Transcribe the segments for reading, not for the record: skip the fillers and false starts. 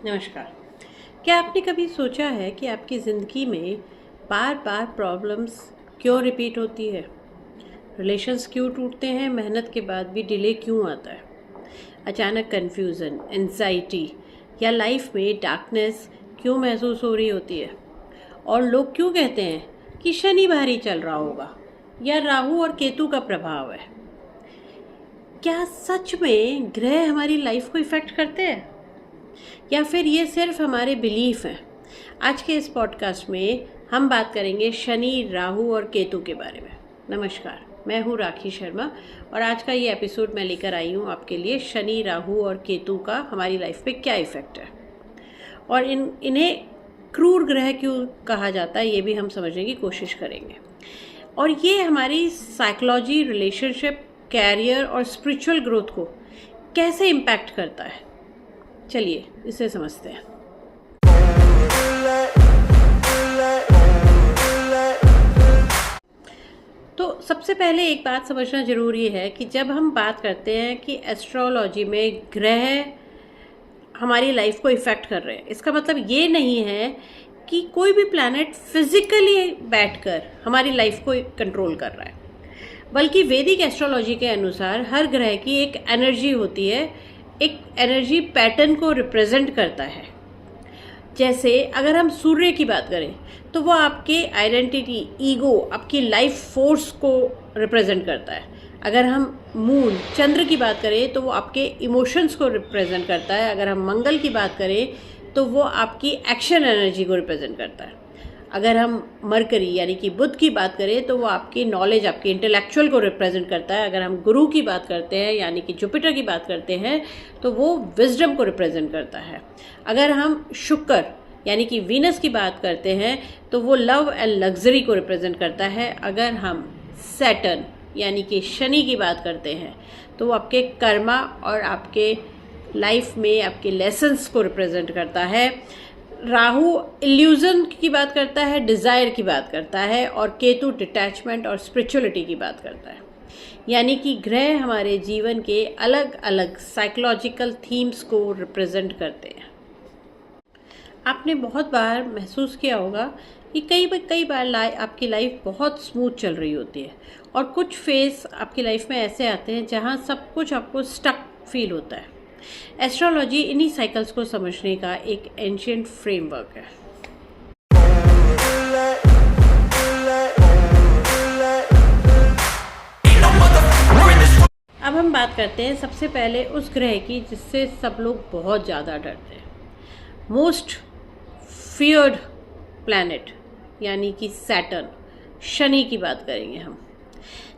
नमस्कार। क्या आपने कभी सोचा है कि आपकी ज़िंदगी में बार बार प्रॉब्लम्स क्यों रिपीट होती है? रिलेशंस क्यों टूटते हैं? मेहनत के बाद भी डिले क्यों आता है? अचानक कन्फ्यूज़न, एंजाइटी या लाइफ में डार्कनेस क्यों महसूस हो रही होती है? और लोग क्यों कहते हैं कि शनि भारी चल रहा होगा या राहु और केतु का प्रभाव है? क्या सच में ग्रह हमारी लाइफ को इफ़ेक्ट करते हैं या फिर ये सिर्फ हमारे बिलीफ हैं? आज के इस पॉडकास्ट में हम बात करेंगे शनि, राहु और केतु के बारे में। नमस्कार, मैं हूँ राखी शर्मा और आज का ये एपिसोड मैं लेकर आई हूँ आपके लिए शनि, राहु और केतु का हमारी लाइफ पे क्या इफ़ेक्ट है और इन्हें क्रूर ग्रह क्यों कहा जाता है, ये भी हम समझने की कोशिश करेंगे। और ये हमारी साइकोलॉजी, रिलेशनशिप, कैरियर और स्पिरिचुअल ग्रोथ को कैसे इम्पैक्ट करता है, चलिए इसे समझते हैं। तो सबसे पहले एक बात समझना ज़रूरी है कि जब हम बात करते हैं कि एस्ट्रोलॉजी में ग्रह हमारी लाइफ को इफ़ेक्ट कर रहे हैं, इसका मतलब ये नहीं है कि कोई भी प्लैनेट फिजिकली बैठकर हमारी लाइफ को कंट्रोल कर रहा है, बल्कि वैदिक एस्ट्रोलॉजी के अनुसार हर ग्रह की एक एनर्जी होती है, एक एनर्जी पैटर्न को रिप्रेजेंट करता है। जैसे अगर हम सूर्य की बात करें तो वो आपके आइडेंटिटी, ईगो, आपकी लाइफ फोर्स को रिप्रेजेंट करता है। अगर हम मून, चंद्र की बात करें तो वो आपके इमोशंस को रिप्रेजेंट करता है। अगर हम मंगल की बात करें तो वो आपकी एक्शन एनर्जी को रिप्रेजेंट करता है। अगर हम मरकरी यानी कि बुध की बात करें तो वो आपकी नॉलेज, आपके इंटेलेक्चुअल को रिप्रेजेंट करता है। अगर हम गुरु की बात करते हैं यानी कि जुपिटर की बात करते हैं तो वो विजडम को रिप्रेजेंट करता है। अगर हम शुक्र यानी कि वीनस की बात करते हैं तो वो लव एंड लग्जरी को रिप्रेजेंट करता है। अगर हम सैटर्न यानी कि शनि की बात करते हैं तो वो आपके कर्मा और आपके लाइफ में आपके लेसन्स को रिप्रेजेंट करता है। राहु इल्यूजन की बात करता है, डिज़ायर की बात करता है और केतु डिटैचमेंट और स्पिरिचुअलिटी की बात करता है। यानी कि ग्रह हमारे जीवन के अलग अलग साइकोलॉजिकल थीम्स को रिप्रेजेंट करते हैं। आपने बहुत बार महसूस किया होगा कि कई बार आपकी लाइफ बहुत स्मूथ चल रही होती है और कुछ फेज आपकी लाइफ में ऐसे आते हैं जहां सब कुछ आपको स्टक फील होता है। एस्ट्रोलॉजी इन्हीं साइकिल्स को समझने का एक एंशिएंट फ्रेमवर्क है। अब हम बात करते हैं सबसे पहले उस ग्रह की जिससे सब लोग बहुत ज़्यादा डरते हैं। मोस्ट फियर्ड प्लैनेट यानी कि सैटर्न, शनि की बात करेंगे हम।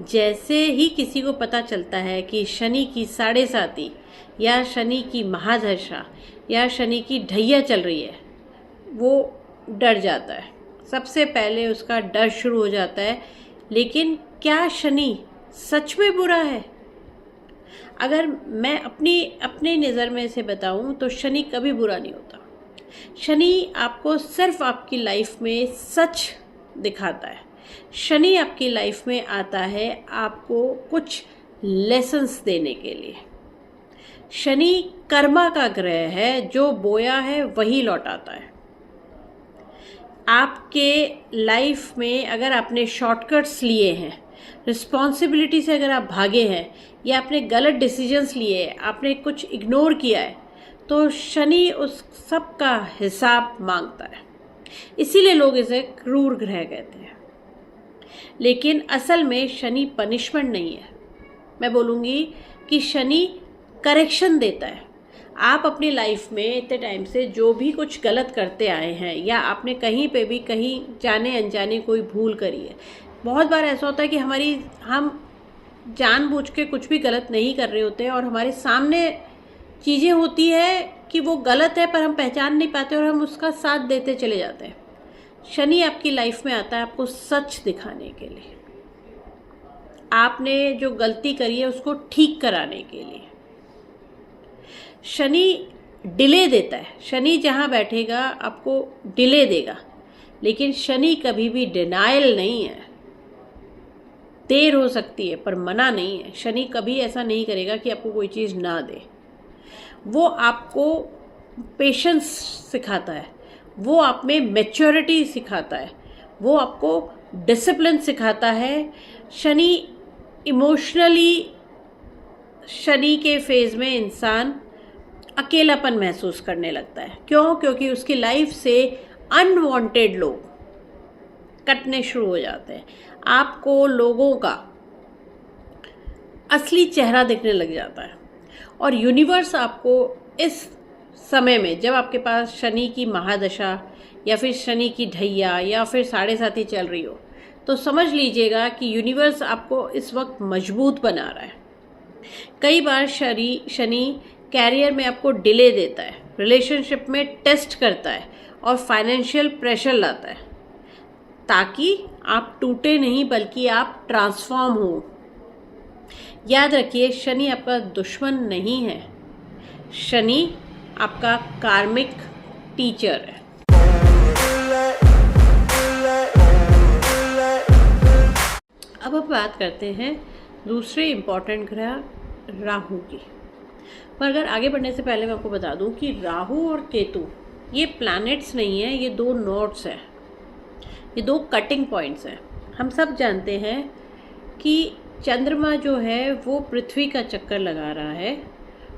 जैसे ही किसी को पता चलता है कि शनि की साढ़े साती या शनि की महादशा या शनि की ढैया चल रही है, वो डर जाता है। सबसे पहले उसका डर शुरू हो जाता है, लेकिन क्या शनि सच में बुरा है? अगर मैं अपनी नज़र में से बताऊं तो शनि कभी बुरा नहीं होता। शनि आपको सिर्फ आपकी लाइफ में सच दिखाता है। शनि आपकी लाइफ में आता है आपको कुछ लेसन्स देने के लिए। शनि कर्मा का ग्रह है, जो बोया है वही लौटाता है। आपके लाइफ में अगर आपने शॉर्टकट्स लिए हैं, रिस्पॉन्सिबिलिटी से अगर आप भागे हैं या आपने गलत डिसीजंस लिए, आपने कुछ इग्नोर किया है, तो शनि उस सब का हिसाब मांगता है। इसीलिए लोग इसे क्रूर ग्रह कहते हैं। लेकिन असल में शनि पनिशमेंट नहीं है। मैं बोलूँगी कि शनि करेक्शन देता है। आप अपनी लाइफ में इतने टाइम से जो भी कुछ गलत करते आए हैं या आपने कहीं पे भी कहीं जाने अनजाने कोई भूल करी है, बहुत बार ऐसा होता है कि हम जानबूझ के कुछ भी गलत नहीं कर रहे होते हैं और हमारे सामने चीज़ें होती है कि वो गलत है पर हम पहचान नहीं पाते और हम उसका साथ देते चले जाते हैं। शनि आपकी लाइफ में आता है आपको सच दिखाने के लिए, आपने जो गलती करी है उसको ठीक कराने के लिए। शनि डिले देता है। शनि जहाँ बैठेगा आपको डिले देगा, लेकिन शनि कभी भी डिनायल नहीं है। देर हो सकती है पर मना नहीं है। शनि कभी ऐसा नहीं करेगा कि आपको कोई चीज़ ना दे। वो आपको पेशेंस सिखाता है, वो आप में मैच्योरिटी सिखाता है, वो आपको डिसिप्लिन सिखाता है। शनि इमोशनली, शनि के फेज़ में इंसान अकेलापन महसूस करने लगता है। क्यों? क्योंकि उसकी लाइफ से अनवांटेड लोग कटने शुरू हो जाते हैं। आपको लोगों का असली चेहरा दिखने लग जाता है। और यूनिवर्स आपको इस समय में, जब आपके पास शनि की महादशा या फिर शनि की ढैया या फिर 7.5 चल रही हो, तो समझ लीजिएगा कि यूनिवर्स आपको इस वक्त मजबूत बना रहा है। कई बार शनि कैरियर में आपको डिले देता है, रिलेशनशिप में टेस्ट करता है और फाइनेंशियल प्रेशर लाता है, ताकि आप टूटे नहीं बल्कि आप ट्रांसफॉर्म हो। याद रखिए, शनि आपका दुश्मन नहीं है, शनि आपका कार्मिक टीचर है। अब हम बात करते हैं दूसरे इम्पॉर्टेंट ग्रह राहु की। पर अगर आगे बढ़ने से पहले मैं आपको बता दूं कि राहु और केतु ये प्लैनेट्स नहीं है, ये 2 नोड्स हैं, ये 2 कटिंग पॉइंट्स हैं। हम सब जानते हैं कि चंद्रमा जो है वो पृथ्वी का चक्कर लगा रहा है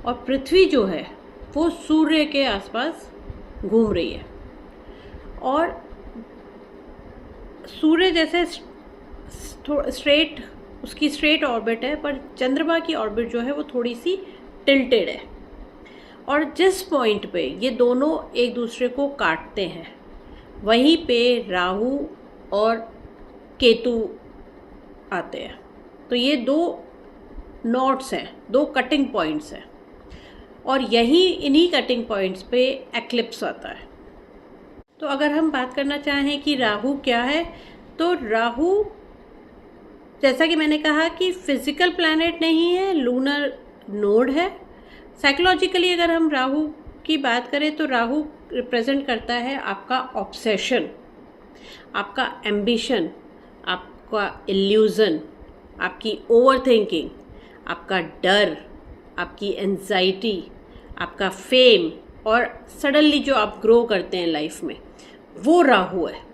और पृथ्वी जो है वो सूर्य के आसपास घूम रही है। और सूर्य जैसे उसकी स्ट्रेट ऑर्बिट है, पर चंद्रमा की ऑर्बिट जो है वो थोड़ी सी टिल्टेड है। और जिस पॉइंट पे ये दोनों एक दूसरे को काटते हैं, वहीं पे राहु और केतु आते हैं। तो ये 2 नॉट्स हैं, 2 कटिंग पॉइंट्स हैं, और इन्हीं कटिंग पॉइंट्स पे एक्लिप्स आता है। तो अगर हम बात करना चाहें कि राहु क्या है, तो राहु, जैसा कि मैंने कहा कि फिजिकल प्लैनेट नहीं है, लूनर नोड है। साइकोलॉजिकली अगर हम राहु की बात करें तो राहु रिप्रेजेंट करता है आपका ऑब्सेशन, आपका एम्बिशन, आपका इल्यूज़न, आपकी ओवरथिंकिंग, आपका डर, आपकी एंजाइटी, आपका फेम, और सडनली जो आप ग्रो करते हैं लाइफ में, वो राहु है।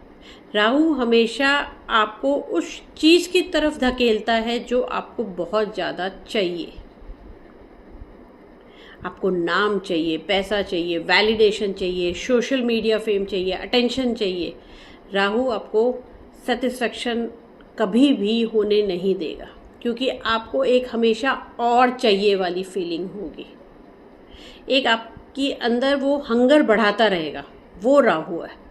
राहु हमेशा आपको उस चीज़ की तरफ धकेलता है जो आपको बहुत ज़्यादा चाहिए। आपको नाम चाहिए, पैसा चाहिए, वैलिडेशन चाहिए, सोशल मीडिया फेम चाहिए, अटेंशन चाहिए। राहु आपको सेटिस्फेक्शन कभी भी होने नहीं देगा, क्योंकि आपको एक हमेशा और चाहिए वाली फीलिंग होगी। एक आपकी अंदर वो हंगर बढ़ाता रहेगा, वो राहु है।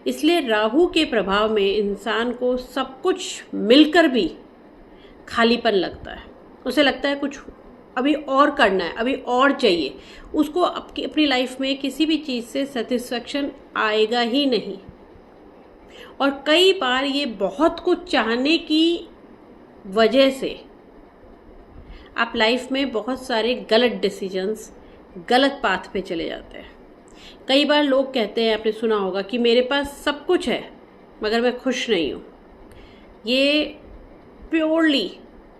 इसलिए राहु के प्रभाव में इंसान को सब कुछ मिलकर भी खालीपन लगता है। उसे लगता है कुछ अभी और करना है, अभी और चाहिए। उसको अपनी लाइफ में किसी भी चीज़ से सेटिस्फेक्शन आएगा ही नहीं। और कई बार ये बहुत कुछ चाहने की वजह से आप लाइफ में बहुत सारे गलत डिसीजंस, गलत पाथ पे चले जाते हैं। कई बार लोग कहते हैं, आपने सुना होगा, कि मेरे पास सब कुछ है मगर मैं खुश नहीं हूँ। ये प्योरली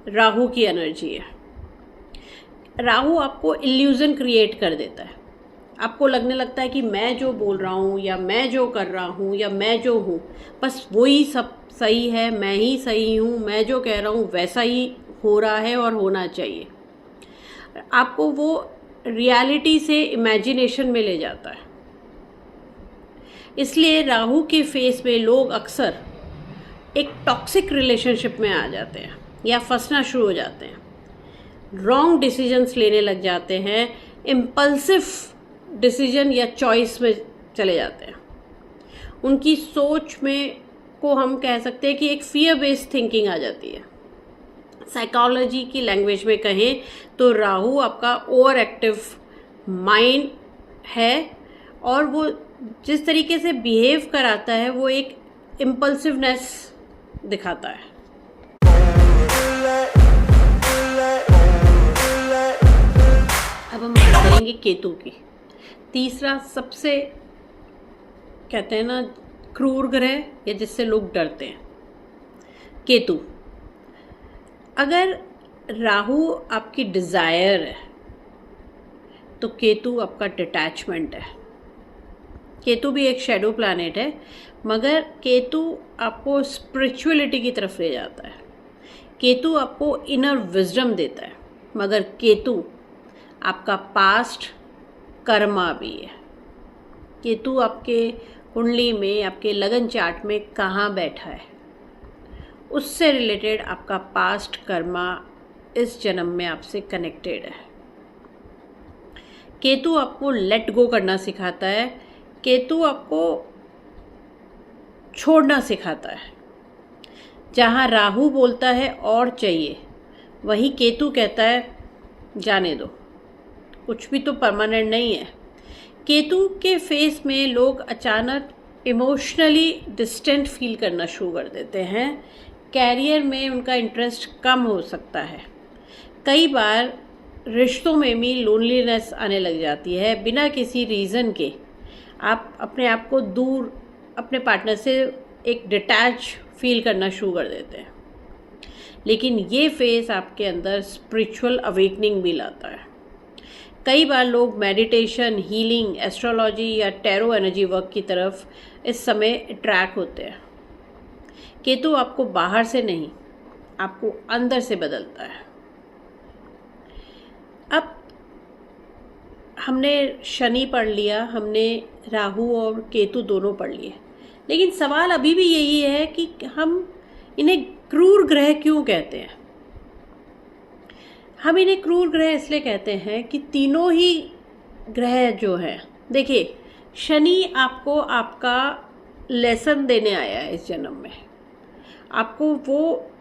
राहु की एनर्जी है। राहु आपको इल्यूज़न क्रिएट कर देता है। आपको लगने लगता है कि मैं जो बोल रहा हूँ या मैं जो कर रहा हूँ या मैं जो हूँ, बस वही सब सही है, मैं ही सही हूँ, मैं जो कह रहा हूँ वैसा ही हो रहा है और होना चाहिए। आपको वो रियलिटी से इमेजिनेशन में ले जाता है। इसलिए राहु के फेस में लोग अक्सर एक टॉक्सिक रिलेशनशिप में आ जाते हैं या फंसना शुरू हो जाते हैं, रॉन्ग डिसीजंस लेने लग जाते हैं, इम्पल्सिव डिसीजन या चॉइस में चले जाते हैं। उनकी सोच में को हम कह सकते हैं कि एक फियर बेस्ड थिंकिंग आ जाती है। साइकोलॉजी की लैंग्वेज में कहें तो राहु आपका ओवर एक्टिव माइंड है, और वो जिस तरीके से बिहेव कराता है वो एक इम्पल्सिवनेस दिखाता है। अब हम बात करेंगे केतु की। तीसरा सबसे, कहते हैं ना, क्रूर ग्रह या जिससे लोग डरते हैं, केतु। अगर राहु आपकी डिज़ायर है तो केतु आपका डिटैचमेंट है। केतु भी एक शैडो प्लैनेट है, मगर केतु आपको स्पिरिचुअलिटी की तरफ ले जाता है। केतु आपको इनर विजडम देता है, मगर केतु आपका पास्ट कर्मा भी है। केतु आपके कुंडली में, आपके लगन चार्ट में कहाँ बैठा है, उससे रिलेटेड आपका पास्ट कर्मा इस जन्म में आपसे कनेक्टेड है। केतु आपको लेट गो करना सिखाता है। केतु आपको छोड़ना सिखाता है। जहाँ राहु बोलता है और चाहिए, वहीं केतु कहता है जाने दो, कुछ भी तो परमानेंट नहीं है। केतु के फेस में लोग अचानक इमोशनली डिस्टेंट फील करना शुरू कर देते हैं। कैरियर में उनका इंटरेस्ट कम हो सकता है। कई बार रिश्तों में भी लोनलीनेस आने लग जाती है। बिना किसी रीज़न के आप अपने आप को दूर, अपने पार्टनर से एक डिटैच फील करना शुरू कर देते हैं। लेकिन ये फेस आपके अंदर स्पिरिचुअल अवेकनिंग भी लाता है। कई बार लोग मेडिटेशन, हीलिंग, एस्ट्रोलॉजी या टैरो एनर्जी वर्क की तरफ इस समय अट्रैक्ट होते हैं। केतु आपको बाहर से नहीं, आपको अंदर से बदलता है। अब हमने शनि पढ़ लिया, हमने राहु और केतु दोनों पढ़ लिए, लेकिन सवाल अभी भी यही है कि हम इन्हें क्रूर ग्रह क्यों कहते हैं। हम इन्हें क्रूर ग्रह इसलिए कहते हैं कि तीनों ही ग्रह जो हैं, देखिए शनि आपको आपका लेसन देने आया है इस जन्म में। आपको वो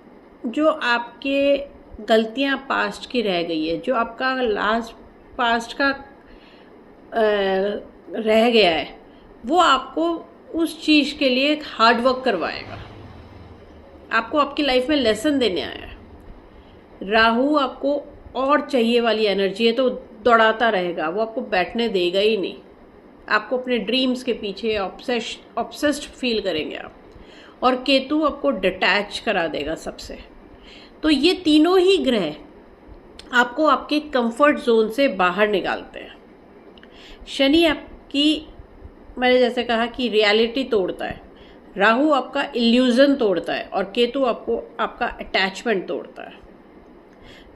जो आपके गलतियां पास्ट की रह गई है, जो आपका लास्ट पास्ट का रह गया है, वो आपको उस चीज़ के लिए हार्ड वर्क करवाएगा। आपको आपकी लाइफ में लेसन देने आया है। राहु आपको और चाहिए वाली एनर्जी है, तो दौड़ाता रहेगा, वो आपको बैठने देगा ही नहीं। आपको अपने ड्रीम्स के पीछे ऑब्सेस्ड फील करेंगे आप। और केतु आपको डिटैच करा देगा सबसे। तो ये तीनों ही ग्रह आपको आपके कंफर्ट जोन से बाहर निकालते हैं। शनि आपकी, मैंने जैसे कहा कि रियलिटी तोड़ता है, राहु आपका इल्यूजन तोड़ता है, और केतु आपको आपका अटैचमेंट तोड़ता है।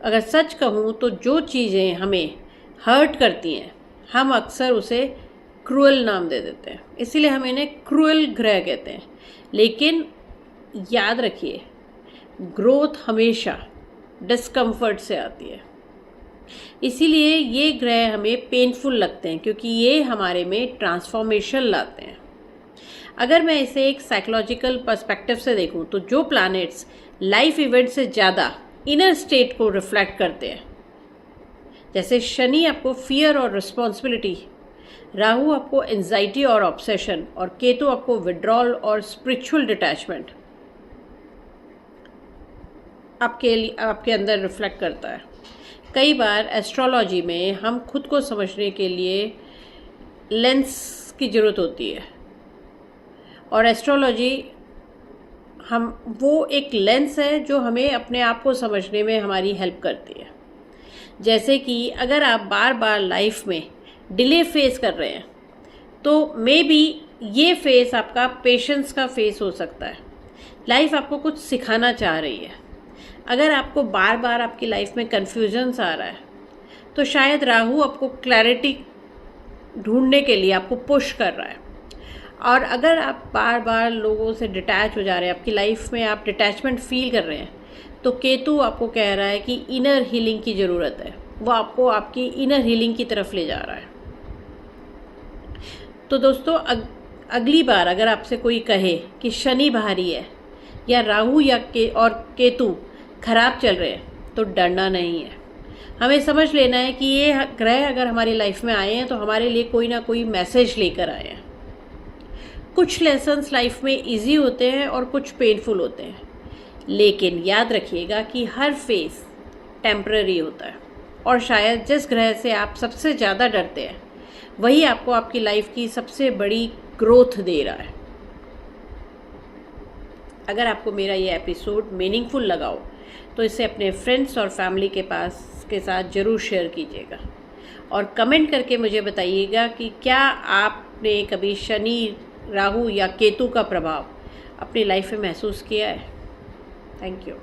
अगर सच कहूँ तो जो चीज़ें हमें हर्ट करती हैं, हम अक्सर उसे क्रूअल नाम दे देते हैं, इसीलिए हम इन्हें क्रूअल ग्रह कहते हैं। लेकिन याद रखिए, ग्रोथ हमेशा डिस्कम्फर्ट से आती है। इसीलिए ये ग्रह हमें पेनफुल लगते हैं, क्योंकि ये हमारे में ट्रांसफॉर्मेशन लाते हैं। अगर मैं इसे एक साइकोलॉजिकल पर्सपेक्टिव से देखूं, तो जो प्लैनेट्स लाइफ इवेंट से ज़्यादा इनर स्टेट को रिफ्लेक्ट करते हैं, जैसे शनि आपको फियर और रिस्पॉन्सिबिलिटी, राहु आपको एंजाइटी और ऑब्सेशन, और केतु आपको विड्रॉल और स्पिरिचुअल डिटैचमेंट आपके अंदर रिफ्लेक्ट करता है। कई बार एस्ट्रोलॉजी में हम खुद को समझने के लिए लेंस की ज़रूरत होती है, और एस्ट्रोलॉजी वो एक लेंस है जो हमें अपने आप को समझने में हमारी हेल्प करती है। जैसे कि अगर आप बार बार लाइफ में डिले फेस कर रहे हैं, तो मे बी ये फेस आपका पेशेंस का फेस हो सकता है। लाइफ आपको कुछ सिखाना चाह रही है। अगर आपको बार बार आपकी लाइफ में कन्फ्यूजन्स आ रहा है, तो शायद राहु आपको क्लैरिटी ढूंढने के लिए आपको पुश कर रहा है। और अगर आप बार बार लोगों से डिटैच हो जा रहे हैं, आपकी लाइफ में आप डिटैचमेंट फील कर रहे हैं, तो केतु आपको कह रहा है कि इनर हीलिंग की ज़रूरत है। वो आपको आपकी इनर हीलिंग की तरफ ले जा रहा है। तो दोस्तों, अगली बार अगर आपसे कोई कहे कि शनि भारी है, या राहु या केतु खराब चल रहे हैं, तो डरना नहीं है। हमें समझ लेना है कि ये ग्रह अगर हमारी लाइफ में आए हैं, तो हमारे लिए कोई ना कोई मैसेज लेकर आए हैं। कुछ लेसन्स लाइफ में इजी होते हैं और कुछ पेनफुल होते हैं, लेकिन याद रखिएगा कि हर फेस टेम्पररी होता है। और शायद जिस ग्रह से आप सबसे ज़्यादा डरते हैं, वही आपको आपकी लाइफ की सबसे बड़ी ग्रोथ दे रहा है। अगर आपको मेरा ये एपिसोड मीनिंगफुल लगा हो, तो इसे अपने फ्रेंड्स और फैमिली के साथ ज़रूर शेयर कीजिएगा, और कमेंट करके मुझे बताइएगा कि क्या आप आपने कभी शनि, राहु या केतु का प्रभाव अपनी लाइफ में महसूस किया है? Thank you.